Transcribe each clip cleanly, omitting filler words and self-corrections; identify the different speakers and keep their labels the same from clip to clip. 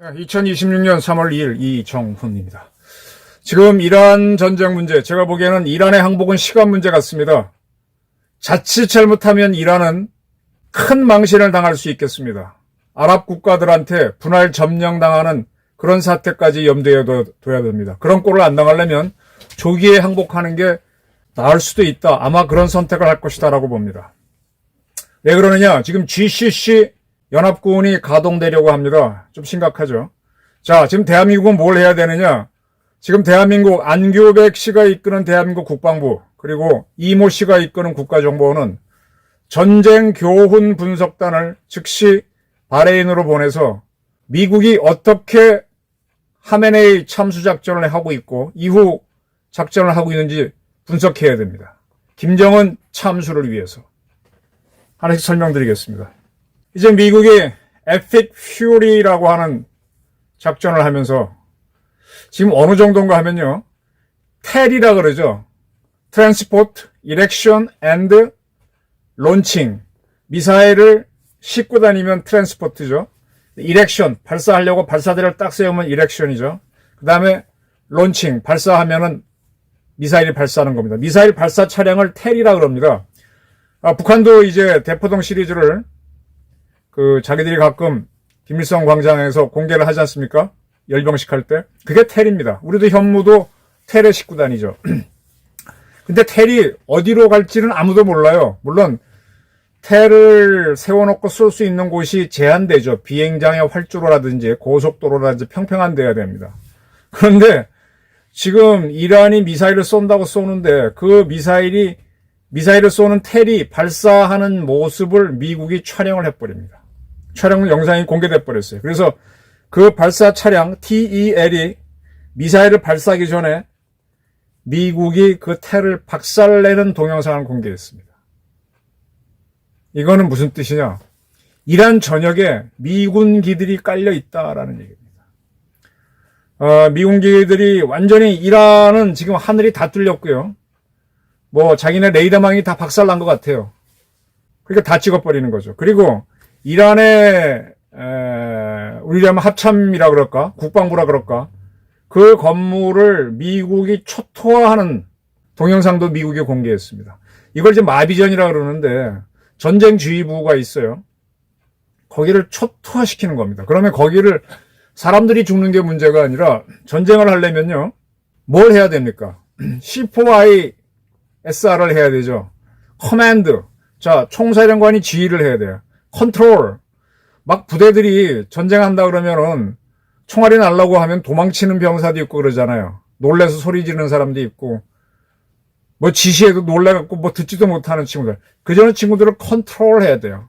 Speaker 1: (2026년 3월 2일) 이정훈입니다. 지금 이란 전쟁 문제, 제가 보기에는 이란의 항복은 시간 문제 같습니다. 자칫 잘못하면 이란은 큰 망신을 당할 수 있겠습니다. 아랍 국가들한테 분할 점령당하는 그런 사태까지 염두에 둬야 됩니다. 그런 꼴을 안 당하려면 조기에 항복하는 게 나을 수도 있다. 아마 그런 선택을 할 것이다 라고 봅니다. 왜 그러느냐? 지금 GCC 연합군이 가동되려고 합니다. 좀 심각하죠. 자, 지금 대한민국은 뭘 해야 되느냐? 지금 대한민국 안규백 씨가 이끄는 대한민국 국방부, 그리고 이모 씨가 이끄는 국가정보원은 전쟁 교훈 분석단을 즉시 바레인으로 보내서 미국이 어떻게 하메네이 참수작전을 하고 있고 이후 작전을 하고 있는지 분석해야 됩니다. 김정은 참수를 위해서. 하나씩 설명드리겠습니다. 이제 미국이 에픽 퓨리라고 하는 작전을 하면서 지금 어느 정도인가 하면요. 텔이라 그러죠. 트랜스포트, 이렉션 앤드 론칭. 미사일을 싣고 다니면 트랜스포트죠. 이렉션, 발사하려고 발사대를 딱 세우면 이렉션이죠. 그 다음에 론칭, 발사하면은 미사일이 발사하는 겁니다. 미사일 발사 차량을 텔이라 그럽니다. 북한도 이제 대포동 시리즈를 자기들이 가끔 김일성 광장에서 공개를 하지 않습니까? 열병식 할 때. 그게 텔입니다. 우리도 현무도 텔에 싣고 다니죠. 근데 텔이 어디로 갈지는 아무도 몰라요. 물론 텔을 세워놓고 쏠 수 있는 곳이 제한되죠. 비행장의 활주로라든지 고속도로라든지 평평한 데야 됩니다. 그런데 지금 이란이 미사일을 쏜다고 쏘는데 그 미사일을 쏘는 텔이 발사하는 모습을 미국이 촬영을 해버립니다. 촬영 영상이 공개돼 버렸어요. 그래서 그 발사 차량 TEL이 미사일을 발사하기 전에 미국이 그 텔을 박살내는 동영상을 공개했습니다. 이거는 무슨 뜻이냐? 이란 전역에 미군기들이 깔려 있다라는 얘기입니다. 미군기들이 완전히 이란은 지금 하늘이 다 뚫렸고요. 자기네 레이더망이 다 박살난 것 같아요. 그러니까 다 찍어버리는 거죠. 그리고 이란의 우리가 하면 합참이라 그럴까? 국방부라 그럴까? 그 건물을 미국이 초토화하는 동영상도 미국이 공개했습니다. 이걸 이제 마비전이라 그러는데 전쟁주의부가 있어요. 거기를 초토화시키는 겁니다. 그러면 거기를 사람들이 죽는 게 문제가 아니라 전쟁을 하려면요. 뭘 해야 됩니까? C4I SR을 해야 되죠. 커맨드. 자, 총사령관이 지휘를 해야 돼요. 컨트롤. 막 부대들이 전쟁한다 그러면은 총알이 날라고 하면 도망치는 병사도 있고 그러잖아요. 놀래서 소리 지르는 사람도 있고. 지시해도 놀래갖고 듣지도 못하는 친구들. 그저는 친구들을 컨트롤 해야 돼요.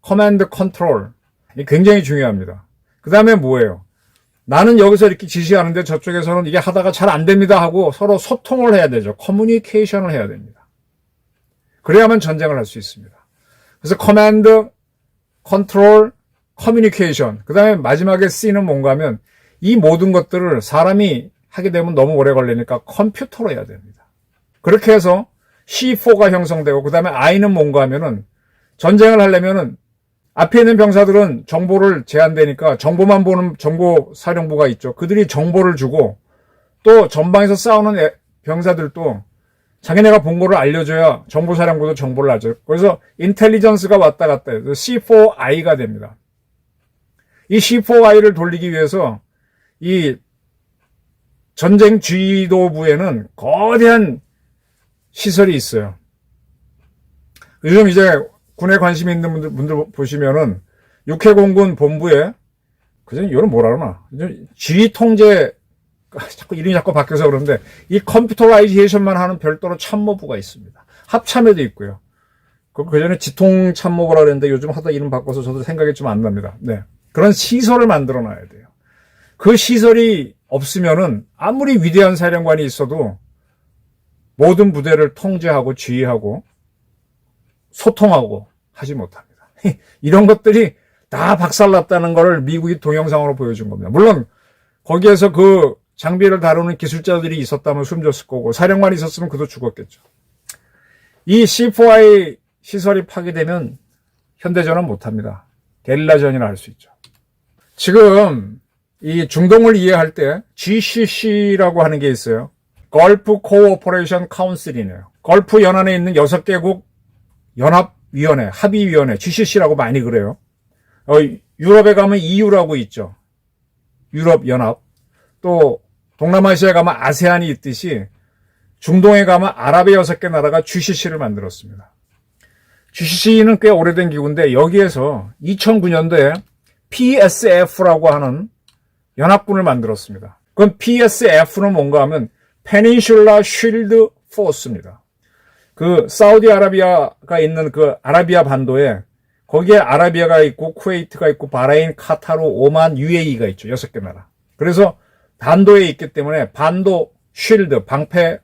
Speaker 1: 커맨드 컨트롤. 이게 굉장히 중요합니다. 그 다음에 뭐예요? 나는 여기서 이렇게 지시하는데 저쪽에서는 이게 하다가 잘 안 됩니다 하고 서로 소통을 해야 되죠. 커뮤니케이션을 해야 됩니다. 그래야만 전쟁을 할 수 있습니다. 그래서 커맨드, 컨트롤, 커뮤니케이션. 그 다음에 마지막에 C는 뭔가 하면 이 모든 것들을 사람이 하게 되면 너무 오래 걸리니까 컴퓨터로 해야 됩니다. 그렇게 해서 C4가 형성되고 그 다음에 I는 뭔가 하면은 전쟁을 하려면은 앞에 있는 병사들은 정보를 제한되니까 정보만 보는 정보사령부가 있죠. 그들이 정보를 주고 또 전방에서 싸우는 병사들도 자기네가 본 거를 알려줘야 정보사령부도 정보를 알죠. 그래서 인텔리전스가 왔다 갔다 해서 C4I가 됩니다. 이 C4I를 돌리기 위해서 이 전쟁지도부에는 거대한 시설이 있어요. 요즘 이제 군에 관심 있는 분들 보시면은 육해공군 본부에 그전 이거는 뭐라 그러나 지휘 통제 이름이 자꾸 바뀌어서 그러는데 이 컴퓨터라이제이션만 하는 별도로 참모부가 있습니다. 합참에도 있고요. 그전에 지통 참모부라 그랬는데 요즘 하다 이름 바꿔서 저도 생각이 좀 안 납니다. 네. 그런 시설을 만들어 놔야 돼요. 그 시설이 없으면은 아무리 위대한 사령관이 있어도 모든 부대를 통제하고 지휘하고 소통하고 하지 못합니다. 이런 것들이 다 박살났다는 것을 미국이 동영상으로 보여준 겁니다. 물론 거기에서 그 장비를 다루는 기술자들이 있었다면 숨졌을 거고 사령관이 있었으면 그도 죽었겠죠. 이 C4I 시설이 파괴되면 현대전은 못합니다. 게릴라전이라 할 수 있죠. 지금 이 중동을 이해할 때 GCC라고 하는 게 있어요. 걸프 코오퍼레이션 카운슬이네요. 걸프 연안에 있는 6개국 연합위원회, 합의위원회, GCC라고 많이 그래요. 유럽에 가면 EU라고 있죠. 유럽연합. 또 동남아시아에 가면 아세안이 있듯이 중동에 가면 아랍의 6개 나라가 GCC를 만들었습니다. GCC는 꽤 오래된 기구인데 여기에서 2009년도에 PSF라고 하는 연합군을 만들었습니다. 그럼 PSF는 뭔가 하면 Peninsula Shield Force입니다. 그 사우디아라비아가 있는 그 아라비아 반도에 거기에 아라비아가 있고 쿠웨이트가 있고 바레인, 카타르, 오만, UAE가 있죠. 6개 나라. 그래서 반도에 있기 때문에 반도 쉴드, 방패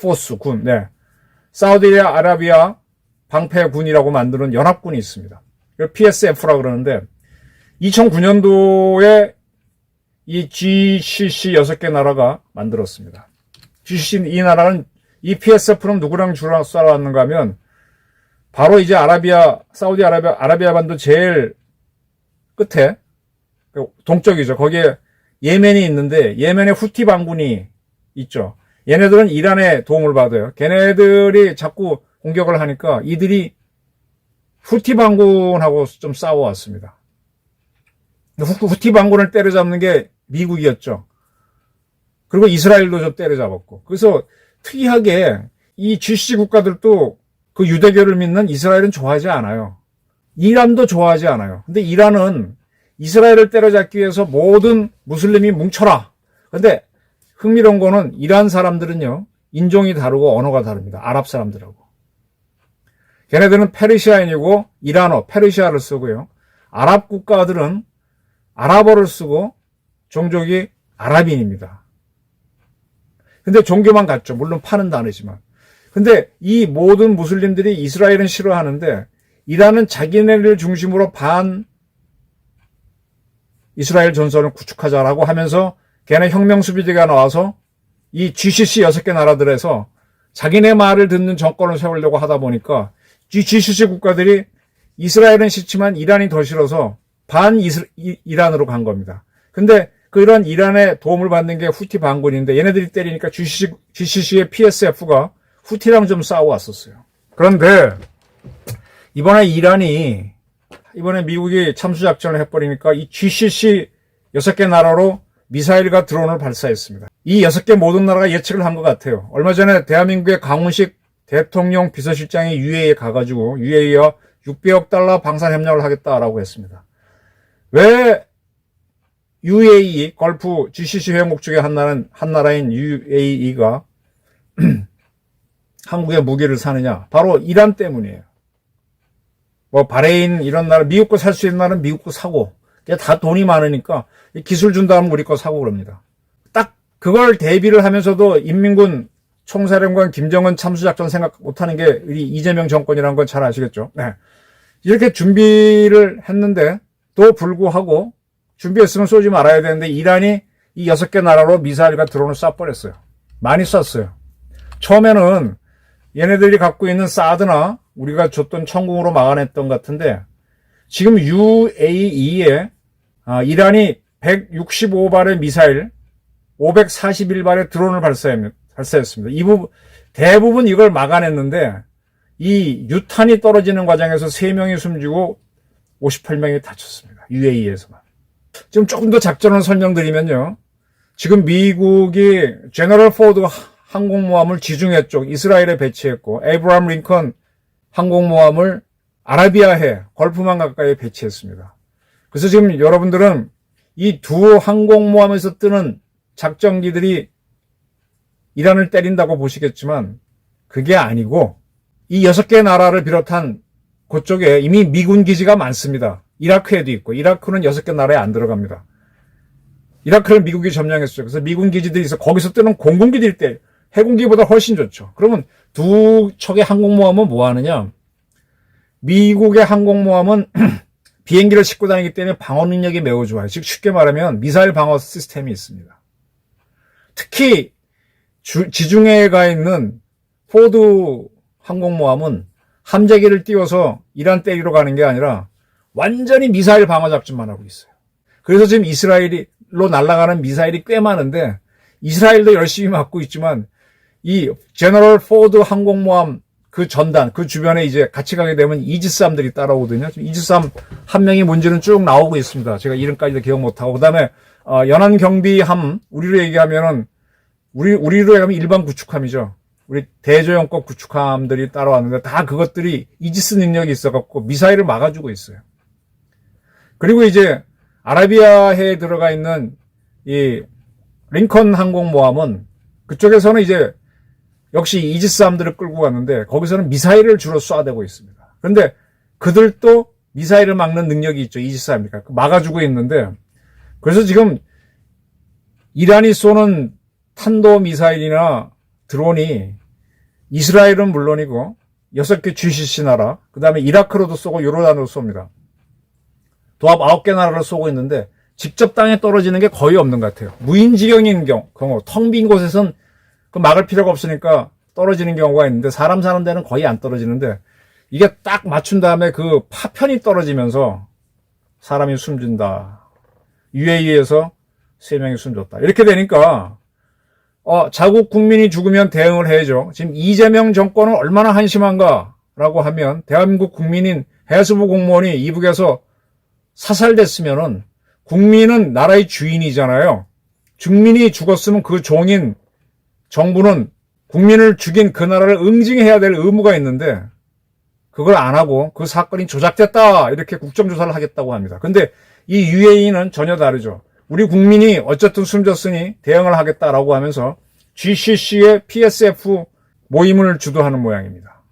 Speaker 1: 포스 군, 네. 사우디아라비아 방패군이라고 만드는 연합군이 있습니다. PSF라고 그러는데 2009년도에 이 GCC 6개 나라가 만들었습니다. GCC 이 나라는 이 PSF는 누구랑 주로 싸워왔는가 하면 바로 이제 아라비아 반도 제일 끝에 동쪽이죠. 거기에 예멘이 있는데 예멘의 후티 반군이 있죠. 얘네들은 이란의 도움을 받아요. 걔네들이 자꾸 공격을 하니까 이들이 후티 반군하고 좀 싸워왔습니다. 후티 반군을 때려잡는 게 미국이었죠. 그리고 이스라엘도 좀 때려잡았고. 그래서 특이하게 이 GCC 국가들도 그 유대교를 믿는 이스라엘은 좋아하지 않아요. 이란도 좋아하지 않아요. 근데 이란은 이스라엘을 때려잡기 위해서 모든 무슬림이 뭉쳐라. 근데 흥미로운 거는 이란 사람들은요, 인종이 다르고 언어가 다릅니다. 아랍 사람들하고. 걔네들은 페르시아인이고 이란어, 페르시아를 쓰고요. 아랍 국가들은 아랍어를 쓰고 종족이 아랍인입니다. 근데 종교만 같죠. 물론 파는 다르지만. 근데 이 모든 무슬림들이 이스라엘은 싫어하는데 이란은 자기네를 중심으로 반 이스라엘 전선을 구축하자라고 하면서 걔네 혁명수비대가 나와서 이 GCC 6개 나라들에서 자기네 말을 듣는 정권을 세우려고 하다 보니까 GCC 국가들이 이스라엘은 싫지만 이란이 더 싫어서 반 이란으로 간 겁니다. 근데 그런 이란의 도움을 받는 게 후티 반군인데 얘네들이 때리니까 GCC의 PSF가 후티랑 좀 싸워왔었어요. 그런데 이번에 미국이 참수작전을 해버리니까 이 GCC 6개 나라로 미사일과 드론을 발사했습니다. 이 6개 모든 나라가 예측을 한 것 같아요. 얼마 전에 대한민국의 강훈식 대통령 비서실장이 UAE에 가가지고 UAE와 $600억 방산협력을 하겠다라고 했습니다. 왜 UAE, 걸프 GCC 회원국 중에 한 나라인 UAE가 한국에 무기를 사느냐? 바로 이란 때문이에요. 뭐 바레인 이런 나라, 미국 거 살 수 있는 나라는 미국 거 사고, 다 돈이 많으니까 기술 준다면 우리 거 사고 그럽니다. 딱 그걸 대비를 하면서도 인민군 총사령관 김정은 참수작전 생각 못하는 게 우리 이재명 정권이라는 건 잘 아시겠죠? 네. 이렇게 준비를 했는데 또 불구하고 준비했으면 쏘지 말아야 되는데 이란이 이 6개 나라로 미사일과 드론을 쏴버렸어요. 많이 쐈어요. 처음에는 얘네들이 갖고 있는 사드나 우리가 줬던 천궁으로 막아냈던 것 같은데 지금 UAE에 이란이 165발의 미사일, 541발의 드론을 발사했습니다. 대부분 이걸 막아냈는데 이 유탄이 떨어지는 과정에서 3명이 숨지고 58명이 다쳤습니다. UAE에서만. 지금 조금 더 작전을 설명드리면요. 지금 미국이 제너럴 포드 항공모함을 지중해 쪽 이스라엘에 배치했고 에이브라함 링컨 항공모함을 아라비아해 걸프만 가까이에 배치했습니다. 그래서 지금 여러분들은 이 두 항공모함에서 뜨는 작전기들이 이란을 때린다고 보시겠지만 그게 아니고 이 6개 나라를 비롯한 그쪽에 이미 미군 기지가 많습니다. 이라크에도 있고 이라크는 6개 나라에 안 들어갑니다. 이라크를 미국이 점령했어요. 그래서 미군 기지들이 있어 거기서 뜨는 공군기들일 때 해군기보다 훨씬 좋죠. 그러면 두 척의 항공모함은 뭐 하느냐? 미국의 항공모함은 비행기를 싣고 다니기 때문에 방어 능력이 매우 좋아요. 즉 쉽게 말하면 미사일 방어 시스템이 있습니다. 특히 지중해에 가 있는 포드 항공모함은 함재기를 띄워서 이란 때리러 가는 게 아니라 완전히 미사일 방어 작전만 하고 있어요. 그래서 지금 이스라엘로 날아가는 미사일이 꽤 많은데 이스라엘도 열심히 맞고 있지만 이 제너럴 포드 항공모함 그 전단, 그 주변에 이제 같이 가게 되면 이지스함들이 따라오거든요. 이지스함 한 명이 문제는 쭉 나오고 있습니다. 제가 이름까지도 기억 못하고. 그 다음에, 연안경비함, 우리로 얘기하면은, 우리로 얘기하면 일반 구축함이죠. 우리 대조영급 구축함들이 따라왔는데 다 그것들이 이지스 능력이 있어갖고 미사일을 막아주고 있어요. 그리고 이제 아라비아해에 들어가 있는 이 링컨 항공모함은 그쪽에서는 이제 역시 이지스함들을 끌고 갔는데 거기서는 미사일을 주로 쏴대고 있습니다. 그런데 그들도 미사일을 막는 능력이 있죠. 이지스함이니까 막아주고 있는데 그래서 지금 이란이 쏘는 탄도미사일이나 드론이 이스라엘은 물론이고 6개 GCC 나라, 그 다음에 이라크로도 쏘고 요르단으로 쏩니다. 도합 9개 나라를 쏘고 있는데 직접 땅에 떨어지는 게 거의 없는 것 같아요. 무인지경인 경우, 텅 빈 곳에선 그 막을 필요가 없으니까 떨어지는 경우가 있는데 사람 사는 데는 거의 안 떨어지는데 이게 딱 맞춘 다음에 그 파편이 떨어지면서 사람이 숨진다. UAE에서 3명이 숨졌다. 이렇게 되니까 자국 국민이 죽으면 대응을 해야죠. 지금 이재명 정권은 얼마나 한심한가라고 하면 대한민국 국민인 해수부 공무원이 이북에서 사살됐으면은 국민은 나라의 주인이잖아요. 국민이 죽었으면 그 종인 정부는 국민을 죽인 그 나라를 응징해야 될 의무가 있는데 그걸 안 하고 그 사건이 조작됐다 이렇게 국정조사를 하겠다고 합니다. 근데 이 UAE는 전혀 다르죠. 우리 국민이 어쨌든 숨졌으니 대응을 하겠다라고 하면서 GCC의 PSF 모임을 주도하는 모양입니다.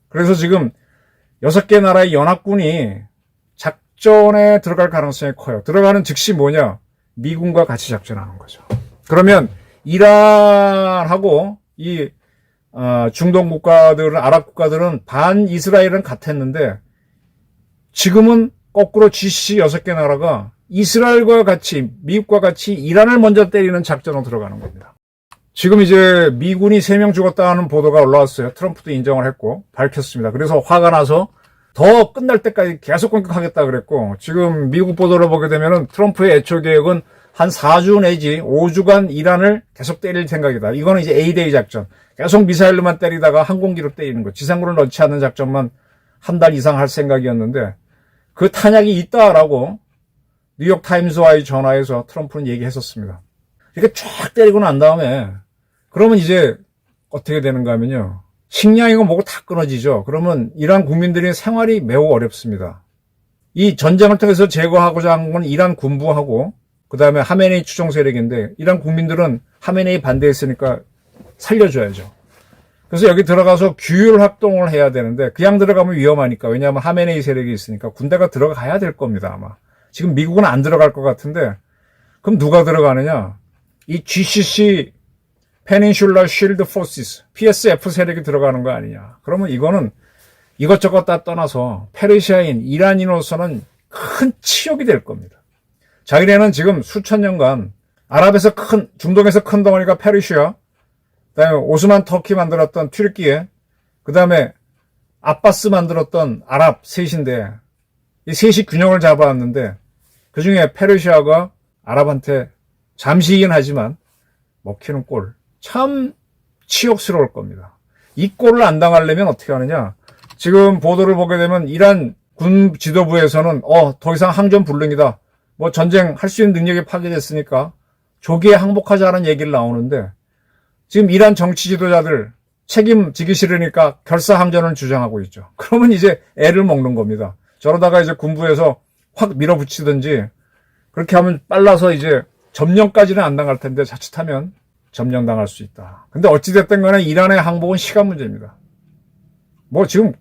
Speaker 1: 그래서 지금 6개 나라의 연합군이 작전에 들어갈 가능성이 커요. 들어가는 즉시 뭐냐? 미군과 같이 작전하는 거죠. 그러면 이란하고 이 중동 국가들은 아랍 국가들은 반 이스라엘은 같았는데 지금은 거꾸로 GCC 6개 나라가 이스라엘과 같이 미국과 같이 이란을 먼저 때리는 작전으로 들어가는 겁니다. 지금 이제 미군이 3명 죽었다는 보도가 올라왔어요. 트럼프도 인정을 했고 밝혔습니다. 그래서 화가 나서 더 끝날 때까지 계속 공격하겠다 그랬고 지금 미국 보도를 보게 되면은 트럼프의 애초 계획은 한 4주 내지 5주간 이란을 계속 때릴 생각이다. 이거는 이제 A-Day 작전. 계속 미사일로만 때리다가 항공기로 때리는 거. 지상군을 넣지 않는 작전만 한 달 이상 할 생각이었는데 그 탄약이 있다라고 뉴욕타임스와의 전화에서 트럼프는 얘기했었습니다. 이렇게 쫙 때리고 난 다음에 그러면 이제 어떻게 되는가 하면요. 식량이고 뭐고 다 끊어지죠. 그러면 이란 국민들의 생활이 매우 어렵습니다. 이 전쟁을 통해서 제거하고자 한 건 이란 군부하고 그 다음에 하메네이 추종 세력인데 이란 국민들은 하메네이 반대했으니까 살려줘야죠. 그래서 여기 들어가서 규율 활동을 해야 되는데 그냥 들어가면 위험하니까 왜냐하면 하메네이 세력이 있으니까 군대가 들어가야 될 겁니다 아마. 지금 미국은 안 들어갈 것 같은데 그럼 누가 들어가느냐? 이 GCC Peninsula Shield Forces PSF 세력이 들어가는 거 아니냐? 그러면 이거는 이것저것 다 떠나서 페르시아인 이란인으로서는 큰 치욕이 될 겁니다. 자기네는 지금 수천 년간 아랍에서 중동에서 큰 덩어리가 페르시아, 그다음에 오스만 터키 만들었던 튀르키예, 그다음에 아바스 만들었던 아랍 셋인데 이 셋이 균형을 잡아왔는데 그중에 페르시아가 아랍한테 잠시이긴 하지만 먹히는 꼴 참 치욕스러울 겁니다. 이 꼴을 안 당하려면 어떻게 하느냐? 지금 보도를 보게 되면 이란 군 지도부에서는 더 이상 항전 불능이다. 뭐 전쟁할 수 있는 능력이 파괴됐으니까 조기에 항복하자는 얘기를 나오는데 지금 이란 정치 지도자들 책임지기 싫으니까 결사항전을 주장하고 있죠. 그러면 이제 애를 먹는 겁니다. 저러다가 이제 군부에서 확 밀어붙이든지 그렇게 하면 빨라서 이제 점령까지는 안 당할 텐데 자칫하면 점령당할 수 있다. 근데 어찌됐든 간에 이란의 항복은 시간 문제입니다. 뭐 지금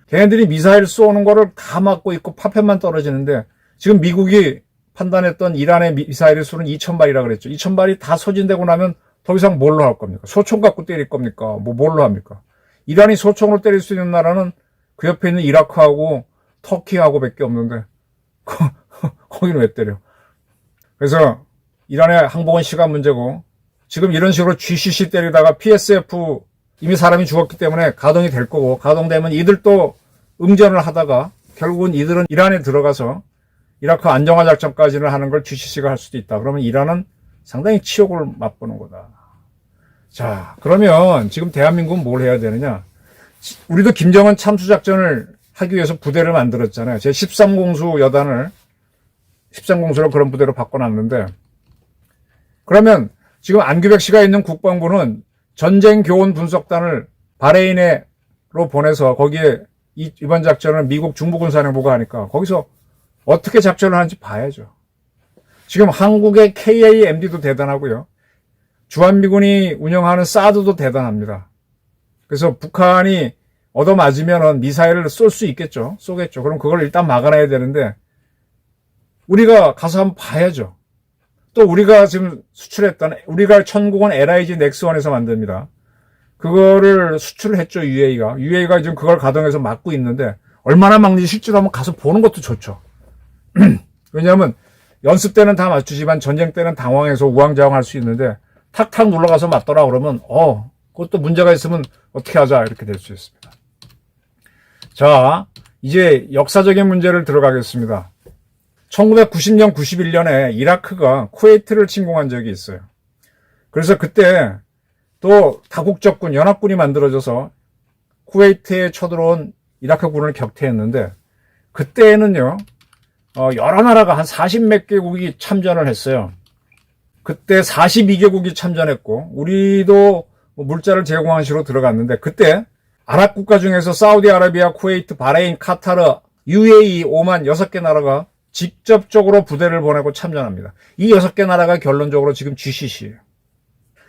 Speaker 1: 걔네들이 미사일 쏘는 거를 다 막고 있고 파편만 떨어지는데 지금 미국이 판단했던 이란의 미사일의 수는 2,000발이라 그랬죠. 2,000발이 다 소진되고 나면 더 이상 뭘로 할 겁니까? 소총 갖고 때릴 겁니까? 뭘로 합니까? 이란이 소총으로 때릴 수 있는 나라는 그 옆에 있는 이라크하고 터키하고 밖에 없는데 거기는 왜 때려? 그래서 이란의 항복은 시간 문제고 지금 이런 식으로 GCC 때리다가 PSF 이미 사람이 죽었기 때문에 가동이 될 거고, 가동되면 이들도 응전을 하다가 결국은 이들은 이란에 들어가서 이라크 안정화 작전까지는 하는 걸 GCC가 할 수도 있다. 그러면 이란은 상당히 치욕을 맛보는 거다. 자, 그러면 지금 대한민국은 뭘 해야 되느냐? 우리도 김정은 참수작전을 하기 위해서 부대를 만들었잖아요. 제 13공수 여단을 13공수로 그런 부대로 바꿔놨는데, 그러면 지금 안규백 씨가 있는 국방부는 전쟁 교원 분석단을 바레인으로 보내서 거기에 이번 작전을 미국 중부군사령부가 하니까 거기서 어떻게 작전을 하는지 봐야죠. 지금 한국의 KAMD도 대단하고요. 주한미군이 운영하는 사드도 대단합니다. 그래서 북한이 얻어맞으면 미사일을 쏠 수 있겠죠. 쏘겠죠. 그럼 그걸 일단 막아놔야 되는데 우리가 가서 한번 봐야죠. 또 우리가 지금 수출했던, 우리가 천국은 LIG 넥스원에서 만듭니다. 그거를 수출을 했죠, UAE가. UAE가 지금 그걸 가동해서 막고 있는데 얼마나 막는지 실제로 한번 가서 보는 것도 좋죠. 왜냐하면 연습 때는 다 맞추지만 전쟁 때는 당황해서 우왕좌왕할 수 있는데 탁탁 눌러가서 맞더라 그러면 그것도 문제가 있으면 어떻게 하자 이렇게 될 수 있습니다. 자, 이제 역사적인 문제를 들어가겠습니다. 1990년, 91년에 이라크가 쿠웨이트를 침공한 적이 있어요. 그래서 그때 또 다국적군, 연합군이 만들어져서 쿠웨이트에 쳐들어온 이라크군을 격퇴했는데 그때는요, 여러 나라가 한 40몇 개국이 참전을 했어요. 그때 42개국이 참전했고 우리도 물자를 제공한 시로 들어갔는데 그때 아랍 국가 중에서 사우디아라비아, 쿠웨이트, 바레인, 카타르, UAE, 오만 6개 나라가 직접적으로 부대를 보내고 참전합니다. 이 6개 나라가 결론적으로 지금 GCC예요.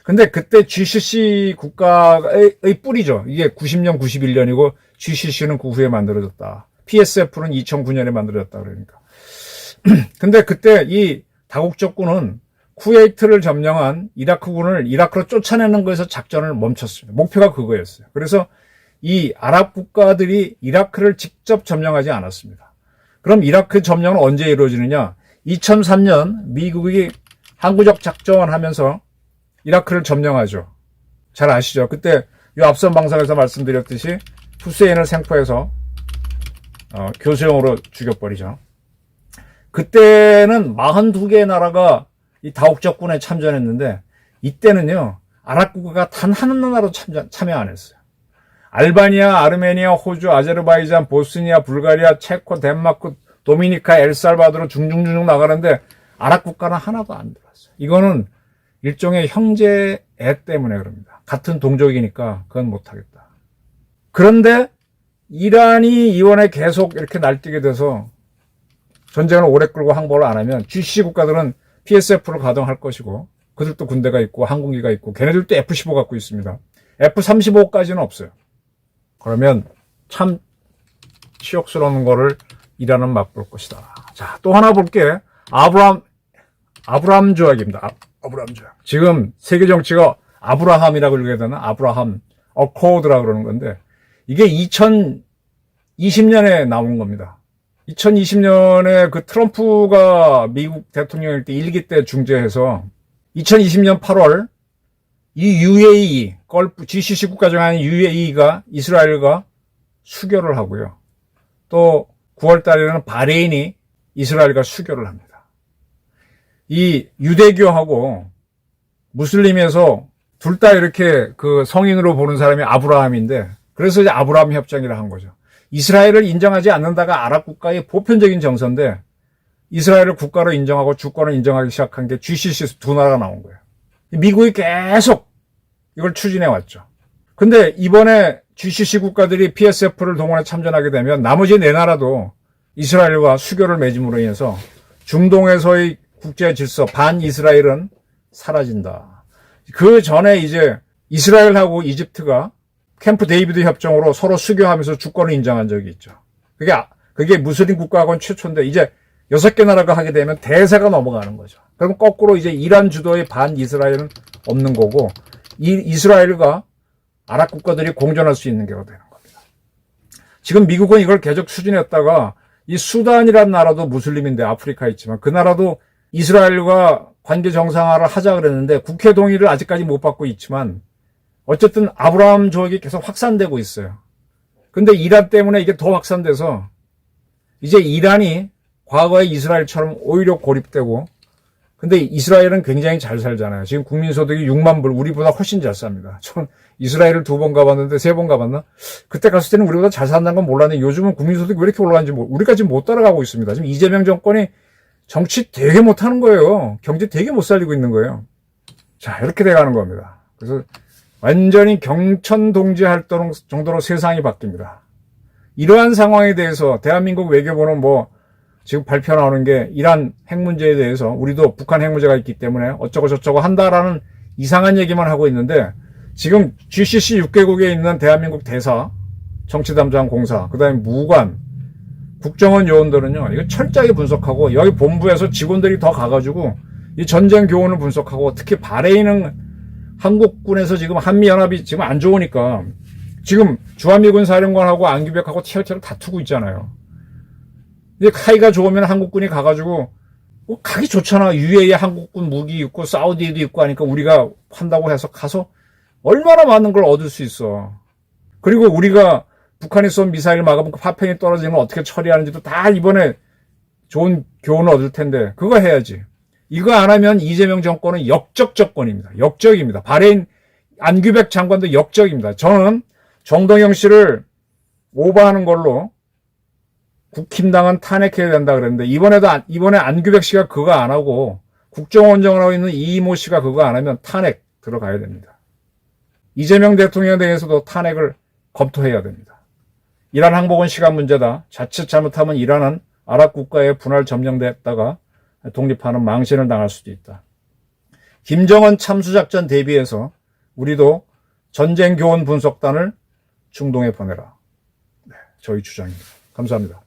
Speaker 1: 근데 그때 GCC 국가의 뿌리죠. 이게 90년, 91년이고 GCC는 그 후에 만들어졌다. PSF는 2009년에 만들어졌다 그러니까. 근데 그때 이 다국적군은 쿠웨이트를 점령한 이라크군을 이라크로 쫓아내는 거에서 작전을 멈췄습니다. 목표가 그거였어요. 그래서 이 아랍 국가들이 이라크를 직접 점령하지 않았습니다. 그럼 이라크 점령은 언제 이루어지느냐? 2003년 미국이 항구적 작전하면서 이라크를 점령하죠. 잘 아시죠? 그때 이 앞선 방송에서 말씀드렸듯이 후세인을 생포해서 교수형으로 죽여버리죠. 그때는 42개의 나라가 이 다국적군에 참전했는데 이때는요 아랍 국가가 단 한 나라도 참여 안 했어요. 알바니아, 아르메니아, 호주, 아제르바이잔, 보스니아, 불가리아, 체코, 덴마크, 도미니카, 엘살바도르 중중중 나가는데 아랍 국가는 하나도 안 들어왔어요. 이거는 일종의 형제애 때문에 그럽니다. 같은 동족이니까 그건 못하겠다. 그런데 이란이 이번에 계속 이렇게 날뛰게 돼서 전쟁을 오래 끌고 항복을 안 하면 GCC 국가들은 PSF를 가동할 것이고 그들도 군대가 있고 항공기가 있고 걔네들도 F-15 갖고 있습니다. F-35까지는 없어요. 그러면 참 치욕스러운 거를 이란은 맛볼 것이다. 자, 또 하나 볼게. 아브라함 조약입니다. 아브라함 조약. 지금 세계 정치가 아브라함이라고 읽어야 되나? 아브라함 어코드라고 그러는 건데 이게 2020년에 나온 겁니다. 2020년에 그 트럼프가 미국 대통령일 때 1기 때 중재해서 2020년 8월 이 UAE, 걸프 GCC 국가 중 하나인 UAE가 이스라엘과 수교를 하고요. 또 9월 달에는 바레인이 이스라엘과 수교를 합니다. 이 유대교하고 무슬림에서 둘 다 이렇게 그 성인으로 보는 사람이 아브라함인데 그래서 이제 아브라함 협정이라 한 거죠. 이스라엘을 인정하지 않는다가 아랍 국가의 보편적인 정서인데 이스라엘을 국가로 인정하고 주권을 인정하기 시작한 게 GCC에서 두 나라가 나온 거예요. 미국이 계속 이걸 추진해 왔죠. 근데 이번에 GCC 국가들이 PSF를 동원해 참전하게 되면 나머지 네 나라도 이스라엘과 수교를 맺음으로 인해서 중동에서의 국제 질서 반이스라엘은 사라진다. 그 전에 이제 이스라엘하고 이집트가 캠프 데이비드 협정으로 서로 수교하면서 주권을 인정한 적이 있죠. 그게 무슬림 국가하고는 최초인데 이제 6개 나라가 하게 되면 대세가 넘어가는 거죠. 그럼 거꾸로 이제 이란 주도의 반이스라엘은 없는 거고 이스라엘과 아랍 국가들이 공존할 수 있는 게 되는 겁니다. 지금 미국은 이걸 계속 추진했다가 이 수단이라는 나라도 무슬림인데 아프리카에 있지만 그 나라도 이스라엘과 관계 정상화를 하자 그랬는데 국회 동의를 아직까지 못 받고 있지만 어쨌든 아브라함 조약이 계속 확산되고 있어요. 근데 이란 때문에 이게 더 확산돼서 이제 이란이 과거의 이스라엘처럼 오히려 고립되고, 근데 이스라엘은 굉장히 잘 살잖아요. 지금 국민소득이 6만 불, 우리보다 훨씬 잘 삽니다. 저는 이스라엘을 2번 가봤는데 3번 가봤나? 그때 갔을 때는 우리보다 잘 산다는 건 몰랐는데 요즘은 국민소득이 왜 이렇게 올라가는지 우리가 지금 못 따라가고 있습니다. 지금 이재명 정권이 정치 되게 못하는 거예요. 경제 되게 못 살리고 있는 거예요. 자, 이렇게 돼가는 겁니다. 그래서 완전히 경천동지 할 정도로 세상이 바뀝니다. 이러한 상황에 대해서 대한민국 외교부는 지금 발표 나오는 게 이란 핵 문제에 대해서 우리도 북한 핵 문제가 있기 때문에 어쩌고 저쩌고 한다라는 이상한 얘기만 하고 있는데, 지금 GCC 6개국에 있는 대한민국 대사, 정치담당 공사, 그 다음에 무관, 국정원 요원들은요, 이거 철저하게 분석하고, 여기 본부에서 직원들이 더 가가지고 이 전쟁 교훈을 분석하고, 특히 바레인은 한국군에서 지금 한미연합이 지금 안 좋으니까 지금 주한미군 사령관하고 안규백하고 티어티어를 다투고 있잖아요. 이제 사이가 좋으면 한국군이 가가지고 가기 좋잖아. UAE 한국군 무기 있고 사우디에도 있고 하니까 우리가 한다고 해서 가서 얼마나 많은 걸 얻을 수 있어. 그리고 우리가 북한이 쏜 미사일 막으면 파편이 떨어지는 걸 어떻게 처리하는지도 다 이번에 좋은 교훈을 얻을 텐데 그거 해야지. 이거 안 하면 이재명 정권은 역적 정권입니다. 역적입니다. 바레인 안규백 장관도 역적입니다. 저는 정동영 씨를 오버하는 걸로 국힘당은 탄핵해야 된다 그랬는데, 이번에 안규백 씨가 그거 안 하고 국정원장을 하고 있는 이모 씨가 그거 안 하면 탄핵 들어가야 됩니다. 이재명 대통령에 대해서도 탄핵을 검토해야 됩니다. 이란 항복은 시간 문제다. 자칫 잘못하면 이란은 아랍 국가의 분할 점령됐다가 독립하는 망신을 당할 수도 있다. 김정은 참수작전 대비해서 우리도 전쟁 교훈 분석단을 중동에 보내라. 네, 저희 주장입니다. 감사합니다.